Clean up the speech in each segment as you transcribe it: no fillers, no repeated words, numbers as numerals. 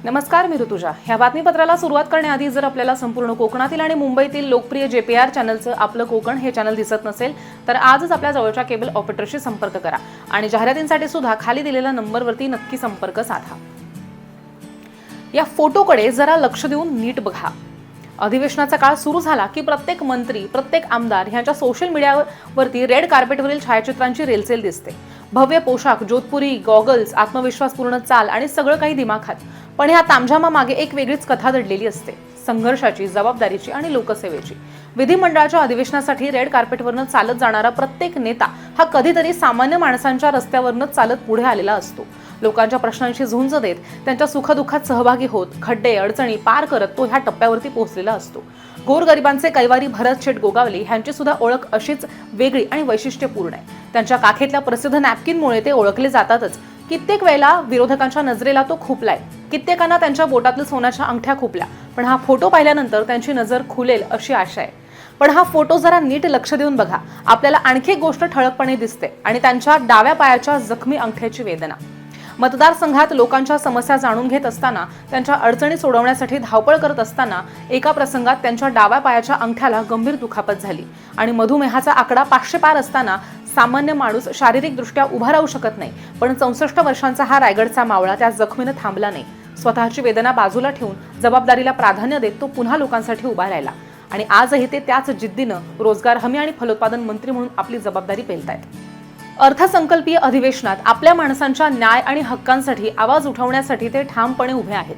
नमस्कार, मी ऋतुजा। ह्या बातमीपत्राला सुरुवात करण्याआधी जर आपल्याला संपूर्ण कोकणातील आणि मुंबईतील लोकप्रिय JPR चॅनलचं आपलं कोकण हे चॅनल दिसत नसेल तर आजच आपल्या जवळच्या केबल ऑपरेटरशी संपर्क करा आणि जाहिरातींसाठी सुद्धा खाली दिलेल्या नंबरवरती नक्की संपर्क साधा। या फोटोकडे जरा लक्ष देऊन नीट बघा। अधिवेशनाचा काळ सुरू झाला की प्रत्येक मंत्री, प्रत्येक आमदार यांच्या सोशल मीडियावरती रेड कार्पेटवरील छायाचित्रांची रेलचेल दिसते। भव्य पोशाख, जोधपुरी गॉगल्स, आत्मविश्वासपूर्ण चाल आणि सगळं काही दिमाखात। पण ह्या तामझामामागे एक वेगळीच कथा दडलेली असते, संघर्षाची, जबाबदारीची आणि लोकसेवेची। विधिमंडळाच्या अधिवेशनासाठी रेड कार्पेटवरनं चालत जाणारा प्रत्येक नेता हा कधीतरी सामान्य माणसांच्या रस्त्यावरनं चालत पुढे आलेला असतो। लोकांच्या प्रश्नांशी झुंज देत, त्यांच्या सुखदुःखात सहभागी होत, खड्डे अडचणी पार करत तो ह्या टप्प्यावरती पोहोचलेला असतो। गोरगरिबांचे कैवारी भरत शेठ गोगावले यांची सुद्धा ओळख अशीच वेगळी आणि वैशिष्ट्यपूर्ण आहे। त्यांच्या काखेतल्या प्रसिद्ध नॅपकिनमुळे ते ओळखले जातातच। कित्येक वेळेला विरोधकांच्या नजरेला तो खुपलाय, कित्येकांना त्यांच्या बोटातील सोन्याच्या अंगठ्या खुपल्या, पण हा फोटो पाहिल्यानंतर त्यांची नजर खुलेल अशी आशा आहे। पण हा फोटो जरा नीट लक्ष देऊन बघा, आपल्याला आणखी एक गोष्ट ठळकपणे दिसते आणि त्यांच्या डाव्या पायाच्या जखमी अंगठ्याची वेदना। मतदारसंघात लोकांच्या समस्या जाणून घेत असताना, त्यांच्या अडचणी सोडवण्यासाठी धावपळ करत असताना एका प्रसंगात त्यांच्या डाव्या पायाच्या अंगठ्याला गंभीर दुखापत झाली आणि मधुमेहाचा आकडा 500 पार असताना सामान्य माणूस शारीरिकदृष्ट्या उभा राहू शकत नाही, पण 64 वर्षांचा हा रायगडचा मावळा त्या जखमीने थांबला नाही। स्वतःची वेदना बाजूला ठेवून जबाबदारीला प्राधान्य देत तो पुन्हा लोकांसाठी उभा राहिला आणि आजही ते त्याच जिद्दीनं रोजगार हमी आणि फलोत्पादन मंत्री म्हणून आपली जबाबदारी पेलतायत। अर्थसंकल्पीय अधिवेशनात आपल्या माणसांच्या न्याय आणि हक्कांसाठी आवाज उठवण्यासाठी ते ठामपणे उभे आहेत।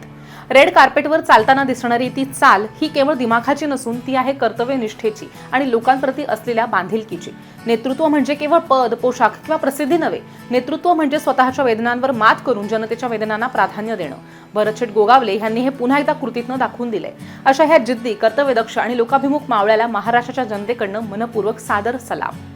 रेड कार्पेटवर चालताना दिसणारी ती चाल ही केवळ दिमाखाची नसून ती आहे कर्तव्यनिष्ठेची आणि लोकांप्रती असलेल्या बांधिलकीची। नेतृत्व म्हणजे केवळ पद, पोशाख किंवा प्रसिद्धी नव्हे, नेतृत्व म्हणजे स्वतःच्या वेदनांवर मात करून जनतेच्या वेदनांना प्राधान्य देणं। भरत शेठ गोगावले यांनी हे पुन्हा एकदा कृतीतनं दाखवून दिलंय। अशा ह्या जिद्दी, कर्तव्यदक्ष आणि लोकाभिमुख मावळ्याला महाराष्ट्राच्या जनतेकडनं मनपूर्वक सादर सलाम।